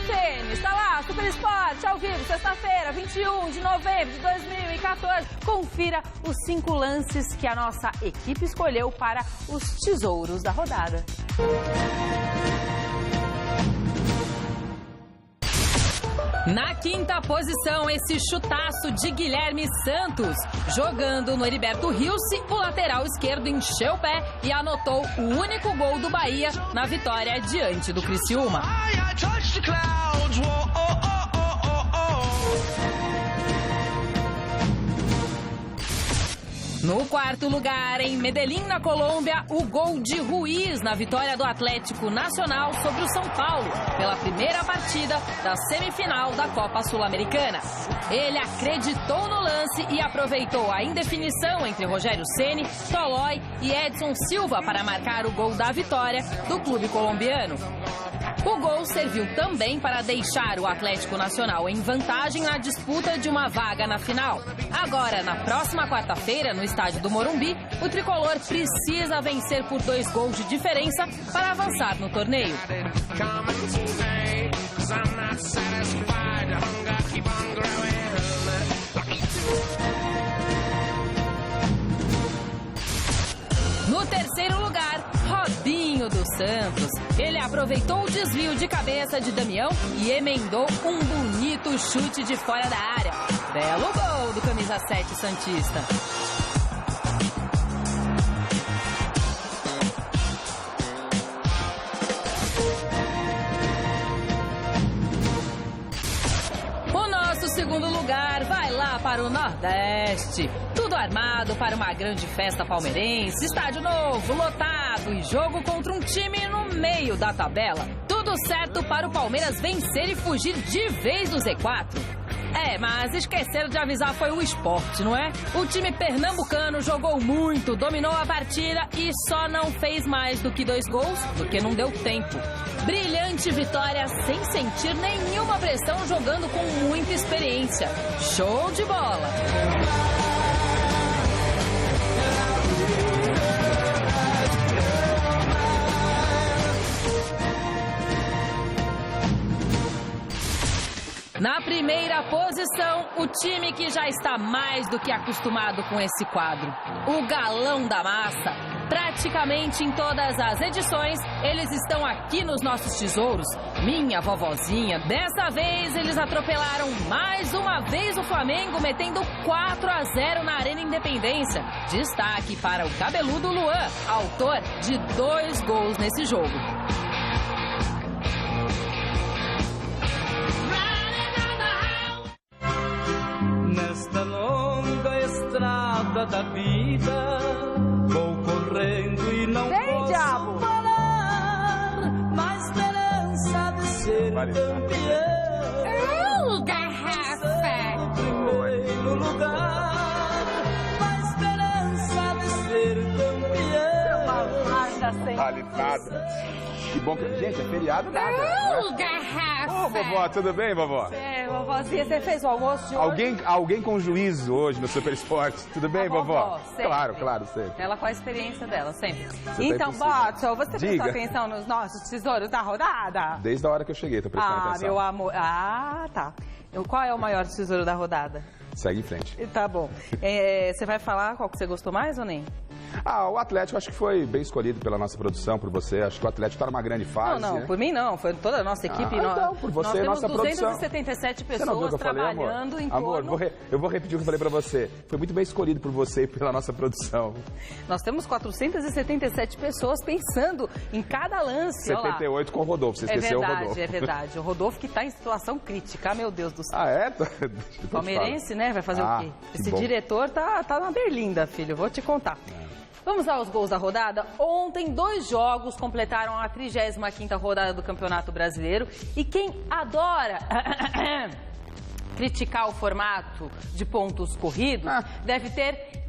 Ceni. Está lá, Super Esporte, ao vivo, sexta-feira, 21 de novembro de 2014. Confira os 5 lances que a nossa equipe escolheu para os tesouros da rodada. Na quinta posição, esse chutaço de Guilherme Santos. Jogando no Heriberto Rilse, o lateral esquerdo encheu o pé e anotou o único gol do Bahia na vitória diante do Criciúma. No quarto lugar, em Medellín, na Colômbia, o gol de Ruiz na vitória do Atlético Nacional sobre o São Paulo, pela primeira partida da semifinal da Copa Sul-Americana. Ele acreditou no lance e aproveitou a indefinição entre Rogério Ceni, Tolói e Edson Silva para marcar o gol da vitória do clube colombiano. O gol serviu também para deixar o Atlético Nacional em vantagem na disputa de uma vaga na final. Agora, na próxima quarta-feira, no estádio do Morumbi, o tricolor precisa vencer por 2 gols de diferença para avançar no torneio. No terceiro lugar, Robinho dos Santos. Ele aproveitou o desvio de cabeça de Damião e emendou um bonito chute de fora da área. Belo gol do camisa 7 santista. O nosso segundo lugar vai lá para o Nordeste. Tudo armado para uma grande festa palmeirense, estádio novo, lotado e jogo contra um time no meio da tabela. Tudo certo para o Palmeiras vencer e fugir de vez do Z4. Mas esqueceram de avisar foi o Sport, não é? O time pernambucano jogou muito, dominou a partida e só não fez mais do que 2 gols, porque não deu tempo. Brilhante vitória sem sentir nenhuma pressão, jogando com muita experiência. Show de bola! Na primeira posição, o time que já está mais do que acostumado com esse quadro. O Galão da Massa. Praticamente em todas as edições, eles estão aqui nos nossos tesouros. Minha vovozinha, dessa vez eles atropelaram mais uma vez o Flamengo, metendo 4-0 na Arena Independência. Destaque para o cabeludo Luan, autor de 2 gols nesse jogo. Nesta longa estrada da vida, vou correndo e não posso parar, na esperança de ser campeão. Garrafa! No primeiro lugar, na esperança de ser campeão. Vale nada. Que bom que... Gente, é feriado nada. Garrafa! Ô, vovó, tudo bem, vovó? Vovozinha, você fez o almoço de hoje? Alguém com juízo hoje no Super Esporte. Tudo bem, vovó? Claro, sempre. Ela com a experiência dela, sempre. Você Então, Botson, você prestou Diga. atenção nos nossos tesouros da rodada? Desde a hora que eu cheguei, tô prestando atenção. Meu amor. Tá. Qual é o maior tesouro da rodada? Segue em frente. Tá bom. Você vai falar qual que você gostou mais ou nem? O Atlético acho que foi bem escolhido pela nossa produção, por você. Acho que o Atlético tá numa grande fase. Não, né? por mim não. Foi toda a nossa equipe. Então, por você, nós temos nossa produção. 277 Você não viu o pessoas que eu falei, trabalhando amor? em Amor, torno... eu vou repetir o que eu falei pra você. Foi muito bem escolhido por você e pela nossa produção. Nós temos 477 pessoas pensando em cada lance. 78 com o Rodolfo, você esqueceu o Rodolfo. É verdade. O Rodolfo que tá em situação crítica, meu Deus do céu. É? Palmeirense, né? Vai fazer o quê? Esse diretor tá na berlinda, filho. Vou te contar. Vamos aos gols da rodada? Ontem, 2 jogos completaram a 35ª rodada do Campeonato Brasileiro. E quem adora criticar o formato de pontos corridos deve ter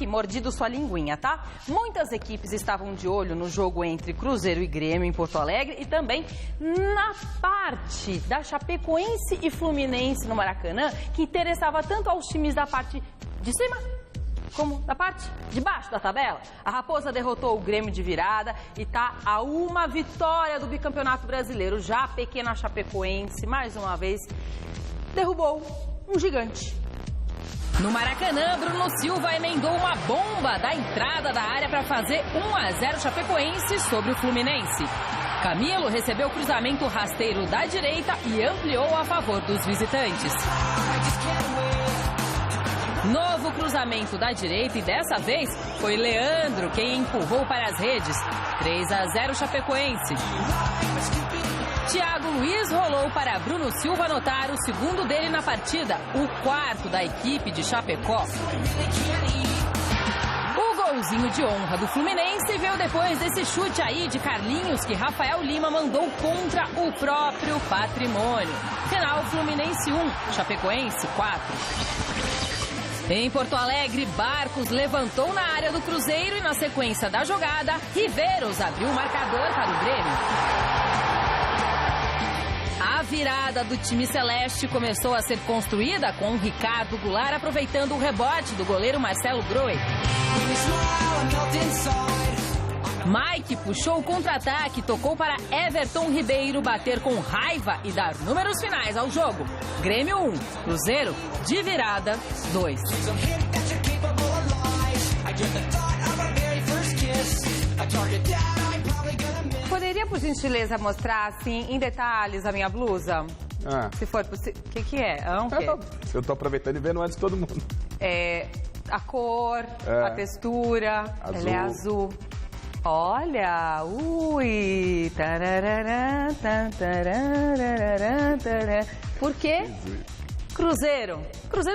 mordido sua linguinha, tá? Muitas equipes estavam de olho no jogo entre Cruzeiro e Grêmio em Porto Alegre e também na parte da Chapecoense e Fluminense no Maracanã, que interessava tanto aos times da parte de cima como da parte de baixo da tabela. A Raposa derrotou o Grêmio de virada e está a uma vitória do bicampeonato brasileiro. Já a pequena Chapecoense, mais uma vez, derrubou um gigante. No Maracanã, Bruno Silva emendou uma bomba da entrada da área para fazer 1-0 Chapecoense sobre o Fluminense. Camilo recebeu o cruzamento rasteiro da direita e ampliou a favor dos visitantes. Novo cruzamento da direita e dessa vez foi Leandro quem empurrou para as redes. 3-0 Chapecoense. Thiago Luiz rolou para Bruno Silva anotar o segundo dele na partida, o quarto da equipe de Chapecó. O golzinho de honra do Fluminense veio depois desse chute aí de Carlinhos que Rafael Lima mandou contra o próprio Patrimônio. Final Fluminense 1, Chapecoense 4. Em Porto Alegre, Barcos levantou na área do Cruzeiro e na sequência da jogada, Riveiros abriu o marcador para o Grêmio. A virada do time celeste começou a ser construída com o Ricardo Goulart aproveitando o rebote do goleiro Marcelo Groi. Mike puxou o contra-ataque, tocou para Everton Ribeiro bater com raiva e dar números finais ao jogo. Grêmio 1, Cruzeiro de virada 2. Poderia, por gentileza, mostrar, assim, em detalhes a minha blusa? Se for possível. O que é? Eu tô aproveitando e vendo antes de todo mundo. A cor, a textura. Azul. Ela é azul. Olha, ui. Por quê? Cruzeiro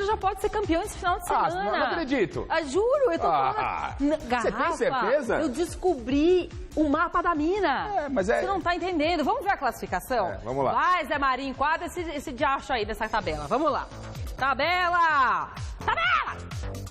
já pode ser campeão esse final de semana. Não acredito. Juro, eu tô falando. Você tem certeza? Eu descobri o mapa da mina. Você não tá entendendo. Vamos ver a classificação? Vamos lá. Vai, Zé Marinho, enquadra esse diacho aí dessa tabela. Vamos lá. Tabela!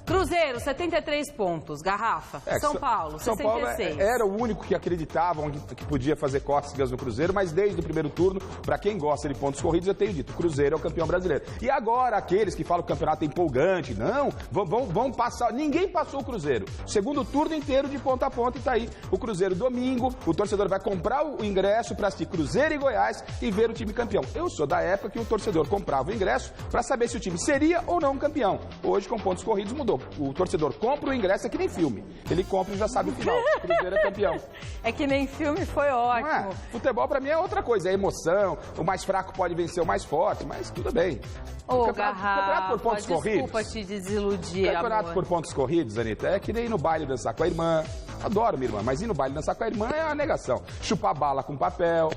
Cruzeiro, 73 pontos. Garrafa. São Paulo, 66. São Paulo era o único que acreditavam que podia fazer cócegas no Cruzeiro, mas desde o primeiro turno, para quem gosta de pontos corridos, eu tenho dito, o Cruzeiro é o campeão brasileiro. E agora, aqueles que falam que o campeonato é empolgante, não, vão passar. Ninguém passou o Cruzeiro. Segundo turno inteiro de ponta a ponta e tá aí. O Cruzeiro domingo, o torcedor vai comprar o ingresso para assistir Cruzeiro e Goiás e ver o time campeão. Eu sou da época que o torcedor comprava o ingresso para saber se o time seria ou não campeão. Hoje, com pontos corridos, mudou. O torcedor compra o ingresso, é que nem filme. Ele compra e já sabe o final. O Cruzeiro é campeão. É que nem filme, foi ótimo. Não é? Futebol pra mim é outra coisa, é emoção. O mais fraco pode vencer o mais forte, mas tudo bem. Campeonato por pontos corridos. Desculpa te desiludir, Campeonato por pontos corridos, Anitta, é que nem no baile dançar com a irmã. Adoro minha irmã, mas ir no baile dançar com a irmã é uma negação. Chupar bala com papel.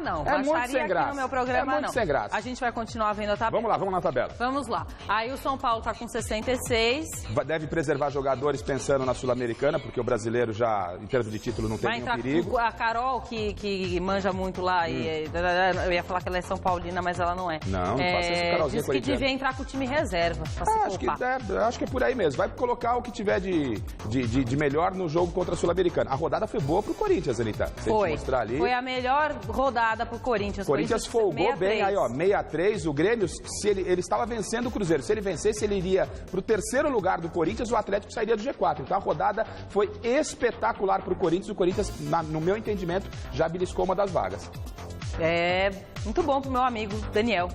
Não. É muito sem graça. Aqui no meu programa, é muito sem graça. A gente vai continuar vendo a tabela. Vamos lá, vamos na tabela. Vamos lá. Aí o São Paulo tá com 66. Deve preservar jogadores pensando na Sul-Americana, porque o brasileiro já, em termos de título, não tem nenhum perigo. A Carol, que manja muito lá, eu ia falar que ela é São Paulina, mas ela não é. Não faça isso, Carolzinha. Diz que devia entrar com o time reserva, pra se poupar. Acho que é por aí mesmo. Vai colocar o que tiver de melhor no jogo contra a Sul-Americana. A rodada foi boa pro Corinthians, Anitta. Foi a melhor rodada pro Corinthians. O Corinthians folgou bem aí, ó, 6-3. O Grêmio, ele estava vencendo o Cruzeiro. Se ele vencesse, ele iria pro terceiro lugar do Corinthians, o Atlético sairia do G4. Então a rodada foi espetacular pro Corinthians. O Corinthians, no meu entendimento, já beliscou uma das vagas. É muito bom pro meu amigo Daniel.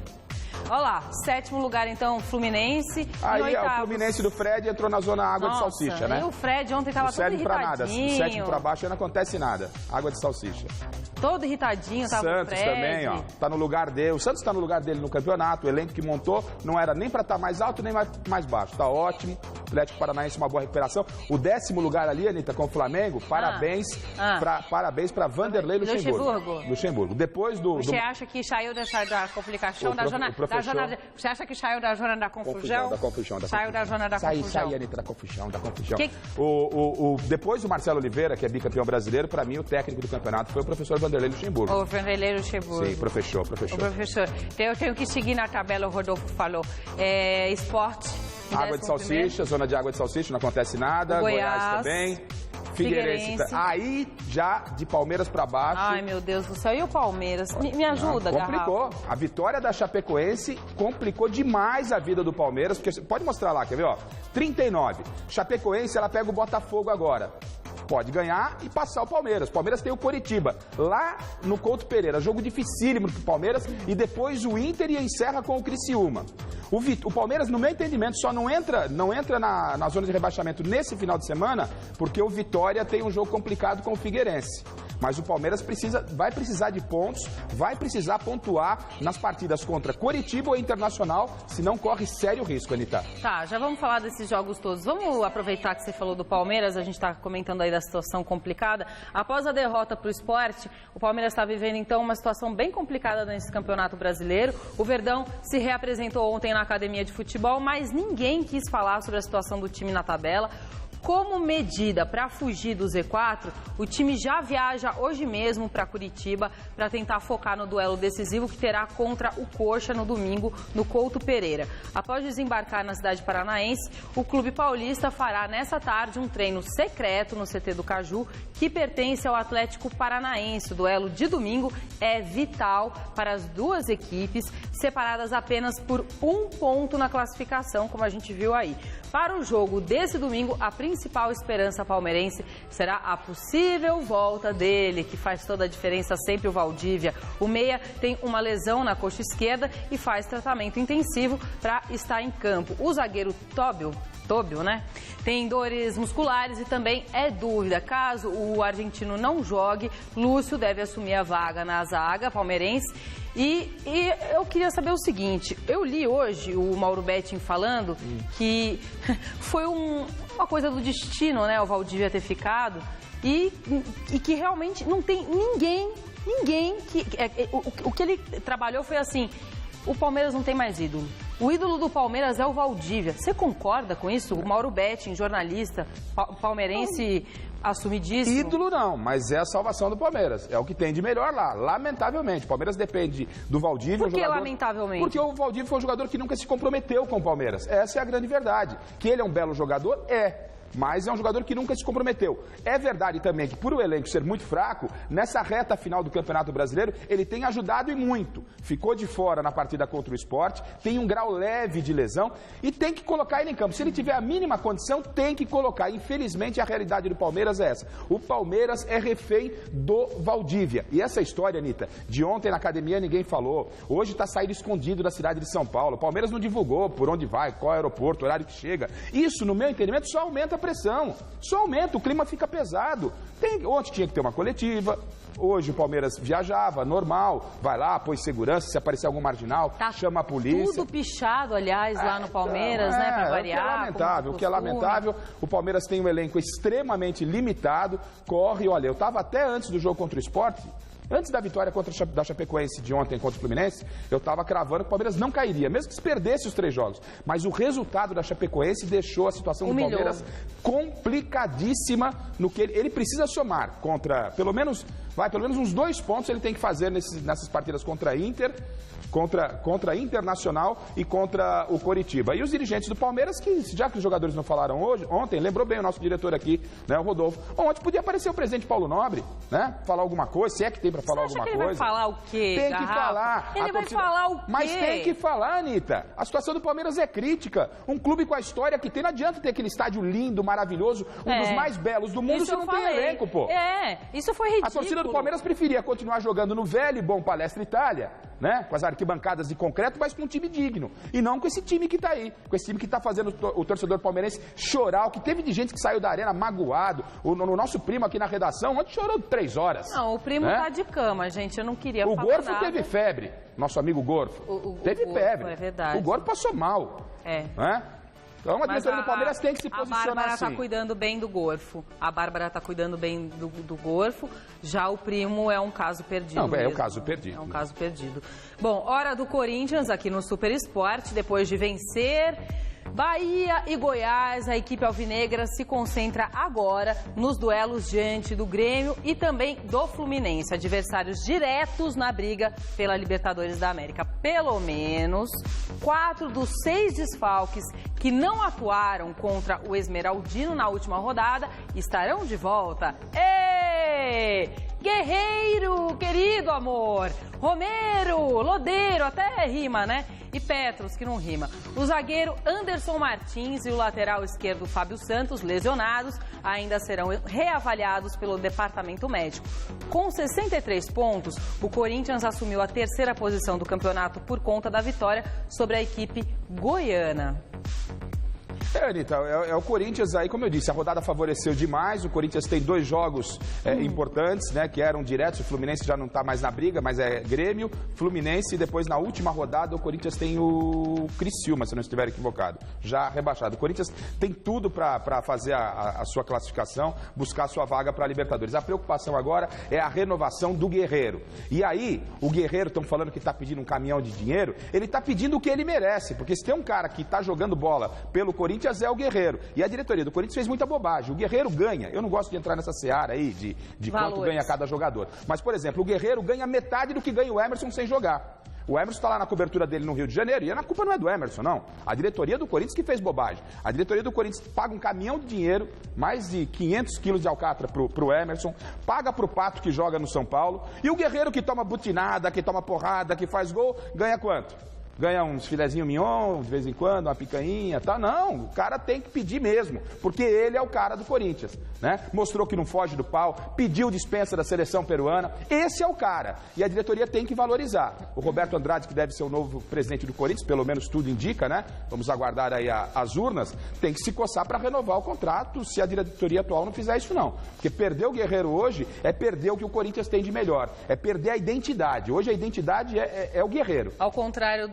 Olha lá, 7º lugar, então, Fluminense. Aí o Fluminense do Fred entrou na zona água de salsicha, né? E o Fred ontem tava todo irritadinho. Pra nada. Do 7º pra baixo não acontece nada. Água de salsicha. Todo irritadinho, tava o Santos também, ó. Tá no lugar dele. O Santos tá no lugar dele no campeonato. O elenco que montou não era nem pra estar mais alto nem mais baixo. Tá ótimo. Atlético Paranaense, uma boa recuperação. O 10º lugar ali, Anitta, com o Flamengo. Parabéns pra Vanderlei Luxemburgo. Depois do... Você acha que saiu da complicação da zona... Você acha que saiu da zona da confusão? Saiu da zona da confusão. Sai, Anitta, da confusão. Depois do Marcelo Oliveira, que é bicampeão brasileiro, pra mim o técnico do campeonato foi o professor Vanderlei Luxemburgo. O Vanderlei Luxemburgo. Sim, professor. O professor. Eu tenho que seguir na tabela, o Rodolfo falou. Esporte. Água de salsicha, zona de água de salsicha, não acontece nada. Goiás também. Figueirense. Aí, já de Palmeiras para baixo... Ai, meu Deus do céu. E o Palmeiras? Me ajuda, complicou. Garrafa. A vitória da Chapecoense complicou demais a vida do Palmeiras, porque pode mostrar lá, quer ver, ó? 39. Chapecoense, ela pega o Botafogo agora. Pode ganhar e passar o Palmeiras. O Palmeiras tem o Coritiba, lá no Couto Pereira. Jogo dificílimo pro Palmeiras. E depois o Inter e encerra com o Criciúma. O Palmeiras, no meu entendimento, só não entra na zona de rebaixamento nesse final de semana, porque o Vitória tem um jogo complicado com o Figueirense. Mas o Palmeiras vai precisar de pontos, vai precisar pontuar nas partidas contra Coritiba ou Internacional, senão corre sério risco, Anitta. Tá, já vamos falar desses jogos todos. Vamos aproveitar que você falou do Palmeiras, a gente está comentando aí da situação complicada. Após a derrota para o Sport, o Palmeiras está vivendo então uma situação bem complicada nesse Campeonato Brasileiro. O Verdão se reapresentou ontem na academia de futebol, mas ninguém quis falar sobre a situação do time na tabela. Como medida para fugir do Z4, o time já viaja hoje mesmo para Curitiba para tentar focar no duelo decisivo que terá contra o Coxa no domingo no Couto Pereira. Após desembarcar na cidade paranaense, o clube paulista fará nessa tarde um treino secreto no CT do Caju, que pertence ao Atlético Paranaense. O duelo de domingo é vital para as duas equipes, separadas apenas por 1 ponto na classificação, como a gente viu aí. Para o jogo desse domingo, a principal esperança palmeirense será a possível volta dele, que faz toda a diferença sempre, o Valdívia. O meia tem uma lesão na coxa esquerda e faz tratamento intensivo para estar em campo. O zagueiro Tóbio, né? Tem dores musculares e também é dúvida. Caso o argentino não jogue, Lúcio deve assumir a vaga na zaga palmeirense. E eu queria saber o seguinte, eu li hoje o Mauro Betting falando que foi uma coisa do destino, né, o Valdívia ter ficado e que realmente não tem ninguém que... O que ele trabalhou foi assim, o Palmeiras não tem mais ídolo. O ídolo do Palmeiras é o Valdívia. Você concorda com isso? O Mauro Betting, jornalista palmeirense... assumidíssimo. Ídolo não, mas é a salvação do Palmeiras. É o que tem de melhor lá, lamentavelmente. O Palmeiras depende do Valdívia. Por que lamentavelmente? Porque o Valdívia foi um jogador que nunca se comprometeu com o Palmeiras. Essa é a grande verdade. Que ele é um belo jogador, mas é um jogador que nunca se comprometeu. É verdade também que, por o elenco ser muito fraco, nessa reta final do Campeonato Brasileiro, ele tem ajudado e muito. Ficou de fora na partida contra o Sport, tem um grau leve de lesão e tem que colocar ele em campo. Se ele tiver a mínima condição, tem que colocar. Infelizmente, a realidade do Palmeiras é essa. O Palmeiras é refém do Valdívia. E essa história, Anitta, de ontem na academia ninguém falou. Hoje está saindo escondido da cidade de São Paulo. O Palmeiras não divulgou por onde vai, qual é o aeroporto, horário que chega. Isso, no meu entendimento, só aumenta a pressão, só aumenta, o clima fica pesado. Ontem tinha que ter uma coletiva, hoje o Palmeiras viajava, normal, vai lá, põe segurança, se aparecer algum marginal, chama a polícia. Tudo pichado, aliás, lá no Palmeiras, né, para variar. O que é lamentável, o Palmeiras tem um elenco extremamente limitado, corre, olha, eu estava até antes do jogo contra o Sport, antes da vitória da Chapecoense de ontem contra o Fluminense, eu estava cravando que o Palmeiras não cairia, mesmo que se perdesse os 3 jogos. Mas o resultado da Chapecoense deixou a situação do Palmeiras complicadíssima no que ele precisa somar contra, pelo menos uns 2 pontos ele tem que fazer nessas partidas contra a Inter, contra a Internacional e contra o Coritiba. E os dirigentes do Palmeiras, que já que os jogadores não falaram ontem, lembrou bem o nosso diretor aqui, né, o Rodolfo, ontem podia aparecer o presidente Paulo Nobre, né, falar alguma coisa, se é que tem para falar alguma coisa. Ele vai falar o quê? Tem que falar. Ele vai falar o quê? Mas tem que falar, Anitta. A situação do Palmeiras é crítica. Um clube com a história que tem, não adianta ter aquele estádio lindo, maravilhoso, um dos mais belos do mundo, se não tem elenco, pô. Isso foi ridículo. A torcida do Palmeiras preferia continuar jogando no velho e bom Palestra Itália, né, com as arquibancadas de concreto, mas com um time digno. E não com esse time que tá aí, com esse time que tá fazendo o torcedor palmeirense chorar, o que teve de gente que saiu da arena magoado. O nosso primo aqui na redação, ontem chorou 3 horas. Não, o primo tá de cama, gente, eu não queria falar nada. O Gorfo nada. Teve febre, nosso amigo Gorfo. Teve febre. É verdade. O Gorfo passou mal. Né? Então a diretoria do Palmeiras tem que se posicionar assim. A Bárbara está cuidando bem do Gorfo. A Bárbara está cuidando bem do Gorfo. Já o primo é um caso perdido. Não, mesmo. É um caso perdido. É um caso perdido. Bom, hora do Corinthians aqui no Super Esporte. Depois de vencer Bahia e Goiás, a equipe alvinegra se concentra agora nos duelos diante do Grêmio e também do Fluminense, adversários diretos na briga pela Libertadores da América. Pelo menos 4 dos 6 desfalques que não atuaram contra o Esmeraldino na última rodada estarão de volta. Ê! Guerreiro, querido amor, Romero, Lodeiro, até rima, né? E Petros, que não rima. O zagueiro Anderson Martins e o lateral esquerdo Fábio Santos, lesionados, ainda serão reavaliados pelo departamento médico. Com 63 pontos, o Corinthians assumiu a 3ª posição do campeonato por conta da vitória sobre a equipe goiana. Anitta, é o Corinthians aí, como eu disse, a rodada favoreceu demais. O Corinthians tem 2 jogos importantes, né, que eram diretos. O Fluminense já não está mais na briga, mas é Grêmio, Fluminense. E depois, na última rodada, o Corinthians tem o Criciúma, se eu não estiver equivocado, já rebaixado. O Corinthians tem tudo para fazer a sua classificação, buscar a sua vaga para a Libertadores. A preocupação agora é a renovação do Guerreiro. E aí, o Guerreiro, estão falando que está pedindo um caminhão de dinheiro, ele está pedindo o que ele merece. Porque se tem um cara que está jogando bola pelo Corinthians, é o Guerreiro. E a diretoria do Corinthians fez muita bobagem. O Guerreiro ganha. Eu não gosto de entrar nessa seara aí de quanto ganha cada jogador. Mas, por exemplo, o Guerreiro ganha metade do que ganha o Emerson sem jogar. O Emerson está lá na cobertura dele no Rio de Janeiro e a culpa não é do Emerson, não. A diretoria do Corinthians que fez bobagem. A diretoria do Corinthians paga um caminhão de dinheiro, mais de 500 quilos de alcatra pro Emerson, paga pro Pato que joga no São Paulo. E o Guerreiro que toma butinada, que toma porrada, que faz gol, ganha quanto? Ganha uns filezinho mignon, de vez em quando, uma picanha, tá? Não, o cara tem que pedir mesmo, porque ele é o cara do Corinthians, né? Mostrou que não foge do pau, pediu dispensa da seleção peruana, esse é o cara. E a diretoria tem que valorizar. O Roberto Andrade, que deve ser o novo presidente do Corinthians, pelo menos tudo indica, né? Vamos aguardar aí as urnas, tem que se coçar para renovar o contrato se a diretoria atual não fizer isso, não. Porque perder o Guerreiro hoje é perder o que o Corinthians tem de melhor, é perder a identidade. Hoje a identidade é o Guerreiro. Ao contrário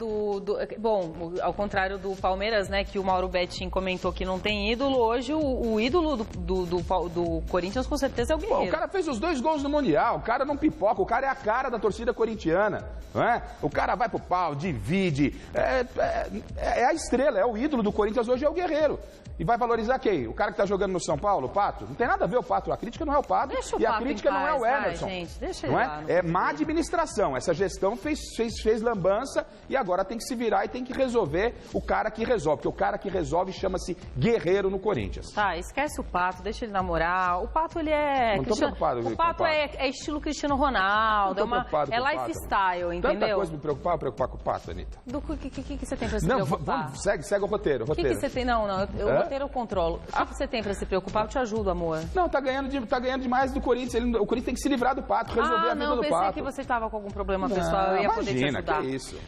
ao contrário do Palmeiras, né, que o Mauro Betting comentou que não tem ídolo, hoje o ídolo do Corinthians com certeza é o Guerreiro. Pô, o cara fez os 2 gols no Mundial, o cara não pipoca, o cara é a cara da torcida corintiana, não é? O cara vai pro pau, divide, é a estrela, é o ídolo do Corinthians hoje, é o Guerreiro. E vai valorizar quem? O cara que tá jogando no São Paulo, o Pato? Não tem nada a ver o Pato, a crítica não é o Pato e a crítica não é o Emerson. Gente, deixa não é? É má administração, essa gestão fez lambança e agora tem que se virar e tem que resolver o cara que resolve, porque o cara que resolve chama-se Guerreiro no Corinthians. Tá, esquece o Pato, deixa ele namorar. O Pato, ele é... Não tô preocupado. O Pato é estilo Cristiano Ronaldo, é lifestyle, entendeu? Tanta coisa me preocupar com o Pato, Anitta. O que você tem pra se preocupar? Segue o roteiro. O que você tem? Não, o roteiro eu controlo. O que você tem pra se preocupar? Eu te ajudo, amor. Não, tá ganhando demais do Corinthians. O Corinthians tem que se livrar do Pato, resolver a vida do Pato. Pensei que você tava com algum problema pessoal, eu ia poder te ajudar. Que isso.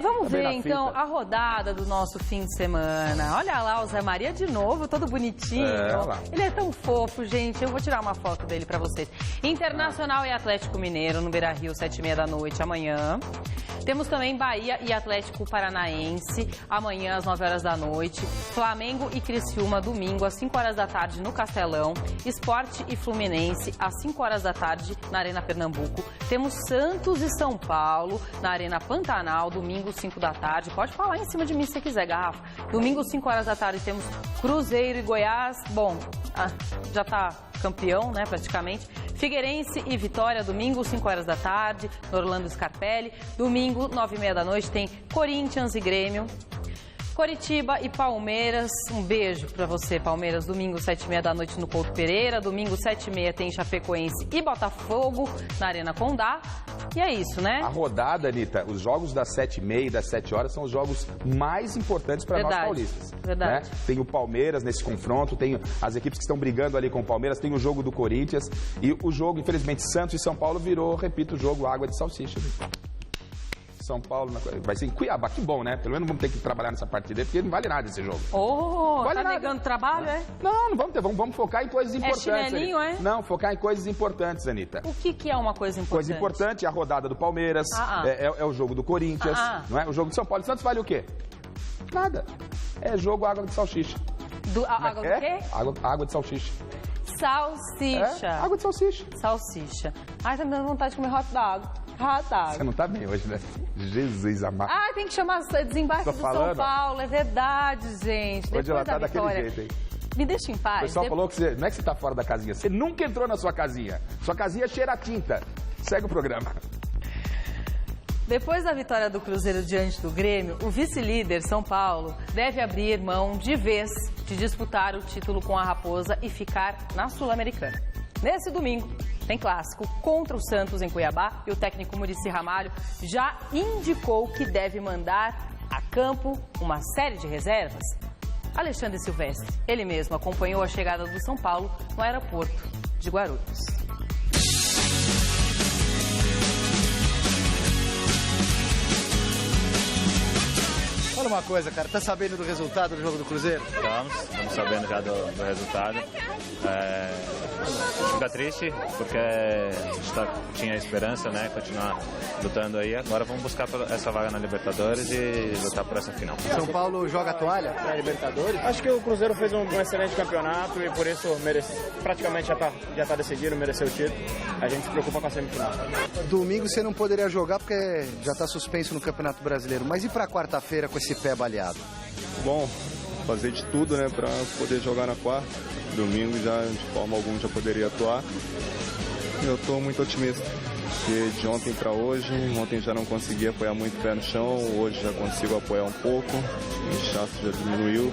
Vamos ver, então, a rodada do nosso fim de semana. Olha lá o Zé Maria de novo, todo bonitinho. Ele é tão fofo, gente. Eu vou tirar uma foto dele pra vocês. Internacional e Atlético Mineiro no Beira-Rio, 7h30 amanhã. Temos também Bahia e Atlético Paranaense, amanhã às 9h. Flamengo e Criciúma, domingo às 5h no Castelão. Sport e Fluminense às 5h na Arena Pernambuco. Temos Santos e São Paulo na Arena Pantanal, domingo 5h. Pode falar em cima de mim se você quiser, garrafa. Domingo 5h temos Cruzeiro e Goiás. Bom, já tá campeão, né, praticamente. Figueirense e Vitória, domingo, 5h, no Orlando Scarpelli. Domingo, 9h30 tem Corinthians e Grêmio. Coritiba e Palmeiras, um beijo pra você, Palmeiras, domingo 7h30 no Couto Pereira, domingo 7h30 tem Chapecoense e Botafogo na Arena Condá, e é isso, né? A rodada, Anitta, os jogos das 7h30 e das 7h são os jogos mais importantes para nós paulistas. Verdade. Né? Tem o Palmeiras nesse confronto, tem as equipes que estão brigando ali com o Palmeiras, tem o jogo do Corinthians e o jogo, infelizmente, Santos e São Paulo virou, repito, o jogo água de salsicha. São Paulo, vai ser em Cuiabá, que bom, né? Pelo menos não vamos ter que trabalhar nessa partida, porque não vale nada esse jogo. Tá negando trabalho, é? Não vamos ter, vamos focar em coisas importantes. É chinelinho, é? Não, focar em coisas importantes, Anitta. O que é uma coisa importante? Coisa importante é a rodada do Palmeiras, é o jogo do Corinthians, não é? O jogo de São Paulo e Santos vale o quê? Nada. É jogo água de salsicha. Água do quê? Água de salsicha. Salsicha. Água de salsicha. Salsicha. Ai, tá me dando vontade de comer hot dog. Ah, tá. Você não tá bem hoje, né? Jesus amado. Ah, tem que chamar desembarque do São Paulo, é verdade, gente. Hoje ela tá daquele vitória. jeito aí. Me deixa em paz. O pessoal falou que você, não é que você tá fora da casinha, você nunca entrou na sua casinha. Sua casinha cheira a tinta. Segue o programa. Depois da vitória do Cruzeiro diante do Grêmio, o vice-líder, São Paulo, deve abrir mão de vez de disputar o título com a Raposa e ficar na Sul-Americana. Nesse domingo, tem clássico contra o Santos em Cuiabá e o técnico Muricy Ramalho já indicou que deve mandar a campo uma série de reservas. Alexandre Silvestre, ele mesmo acompanhou a chegada do São Paulo no aeroporto de Guarulhos. Fala uma coisa, cara, tá sabendo do resultado do jogo do Cruzeiro? Estamos sabendo já do resultado. Fica triste porque a gente tinha esperança, né, continuar lutando aí. Agora vamos buscar essa vaga na Libertadores e lutar por essa final. São Paulo joga a toalha pra Libertadores? Acho que o Cruzeiro fez um excelente campeonato e por isso praticamente já tá decidido, mereceu o título. A gente se preocupa com a semifinal. Domingo você não poderia jogar porque já tá suspenso no Campeonato Brasileiro. Mas e pra quarta-feira com esse pé baleado? Bom, fazer de tudo, né, para poder jogar na quarta. Domingo já, de forma alguma, já poderia atuar. Eu estou muito otimista, porque de ontem para hoje, ontem já não conseguia apoiar muito o pé no chão, hoje já consigo apoiar um pouco, o inchaço já diminuiu,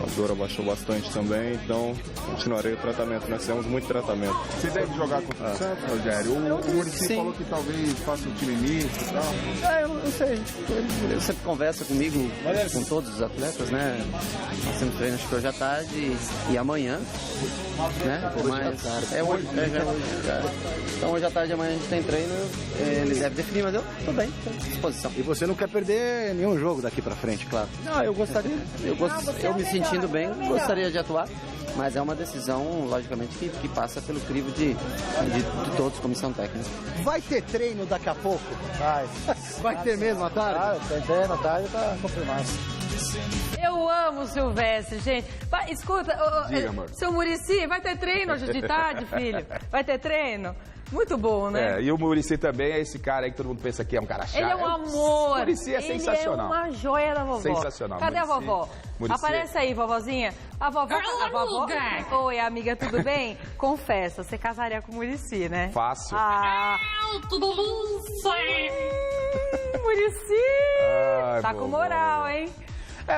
a dor abaixou bastante também, então continuarei o tratamento, nós temos muito tratamento. Você deve jogar contra o Santos, Rogério? O Muricy falou que talvez faça um time misto e tal. Eu não sei. Ele sempre conversa comigo, com todos os atletas, né? Nós temos treino acho que hoje à tarde e amanhã, né? Mas é hoje, Então hoje à tarde e amanhã a gente tem treino, ele deve definir, mas eu tô bem, tô à disposição. E você não quer perder nenhum jogo daqui pra frente, claro? Não, eu gostaria, eu me sentindo bem, gostaria de atuar, mas é uma decisão, logicamente, que passa pelo crivo de todos, comissão técnica. Vai ter treino daqui a pouco? Vai ter mesmo à tarde? Tem treino à tarde, tá confirmado. Eu amo o Silvestre, gente. Escuta, Diga, amor. seu Muricy, vai ter treino hoje de tarde, filho? Vai ter treino? Muito bom, né? E o Muricy também é esse cara aí que todo mundo pensa que é um cara chato. Ele é um amor. O Muricy é sensacional. Ele é uma joia da vovó. Sensacional. Cadê Muricy? a vovó? Muricy. Aparece aí, vovozinha. A vovó. Oi, amiga, tudo bem? Confessa, você casaria com o Muricy, né? Fácil. Tudo bom? Muricy! Tá com moral, hein?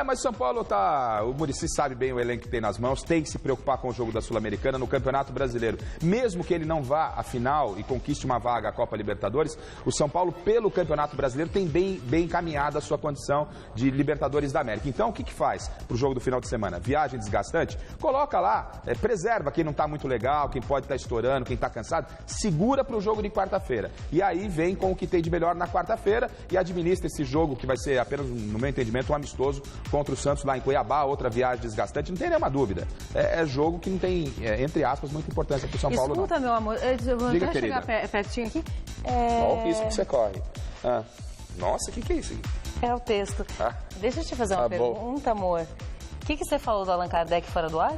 Mas o São Paulo tá... O Muricy sabe bem o elenco que tem nas mãos, tem que se preocupar com o jogo da Sul-Americana no Campeonato Brasileiro. Mesmo que ele não vá à final e conquiste uma vaga à Copa Libertadores, o São Paulo, pelo Campeonato Brasileiro, tem bem encaminhada a sua condição de Libertadores da América. Então, o que faz pro jogo do final de semana? Viagem desgastante? Coloca lá, preserva quem não tá muito legal, quem pode estar estourando, quem tá cansado, segura pro jogo de quarta-feira. E aí vem com o que tem de melhor na quarta-feira e administra esse jogo que vai ser apenas, no meu entendimento, um amistoso contra o Santos lá em Cuiabá, outra viagem desgastante, não tem nenhuma dúvida. É jogo que não tem, entre aspas, muita importância para o São Paulo, não. Escuta, meu amor, eu vou Diga, até querida. chegar pertinho aqui. Olha o risco que você corre. Nossa, o que é isso aí? É o texto. Deixa eu te fazer uma pergunta, amor. O que você falou do Allan Kardec fora do ar?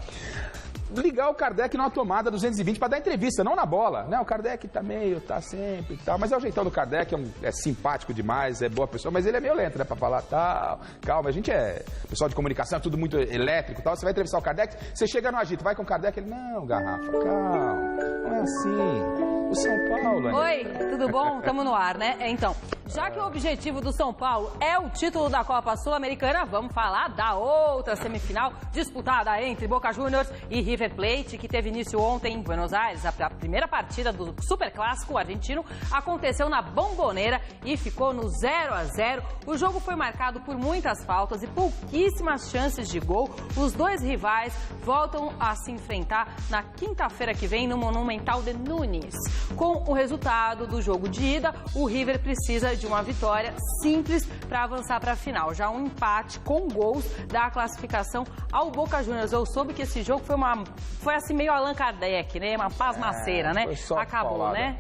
Ligar o Kardec numa tomada 220 para dar entrevista, não na bola, né? O Kardec tá sempre e tal, mas é o jeitão do Kardec, é simpático demais, é boa pessoa, mas ele é meio lento, né? Pra falar tal, calma, a gente é pessoal de comunicação, é tudo muito elétrico e tal, você vai entrevistar o Kardec, você chega no agito, vai com o Kardec, ele, não, garrafa, calma, não é assim. O São Paulo, né? Oi, tudo bom? Estamos no ar, né? Então, já que o objetivo do São Paulo é o título da Copa Sul-Americana, vamos falar da outra semifinal disputada entre Boca Juniors e River Plate, que teve início ontem em Buenos Aires. A primeira partida do Superclássico argentino aconteceu na Bombonera e ficou no 0-0. O jogo foi marcado por muitas faltas e pouquíssimas chances de gol. Os dois rivais voltam a se enfrentar na quinta-feira que vem no Monumental de Nunes. Com o resultado do jogo de ida, o River precisa de uma vitória simples para avançar para a final. Já um empate com gols dá a classificação ao Boca Juniors. Eu soube que esse jogo foi assim meio Allan Kardec, né? Uma pasmaceira, né? Acabou, paulada. Né?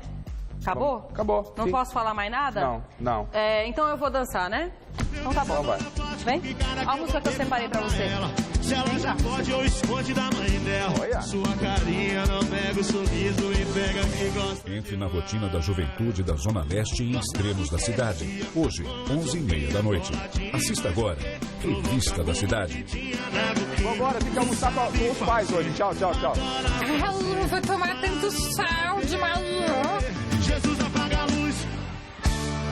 Acabou? Acabou. Não posso falar mais nada? Não. Então eu vou dançar, né? Então tá bom. Então vai. Vem. Olha a música que eu separei pra você. Se ela já pode ou esconde da mãe dela. Olha. Sua carinha não pega o sorriso e pega quem gosta. Entre na rotina da juventude da Zona Leste e em extremos da cidade. Hoje, 11h30 da noite. Assista agora. Revista da Cidade. Vambora, tem que almoçar com os pais hoje. Tchau, tchau, tchau. Ai, eu vou tomar tanto sal de manhã. Jesus apaga a luz.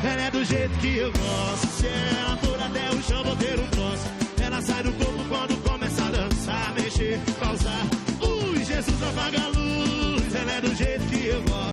Ela é do jeito que eu gosto. Se ela for até o chão, vou ter um troço. Ela sai do corpo quando começa a dançar, mexer, causar. Jesus apaga a luz.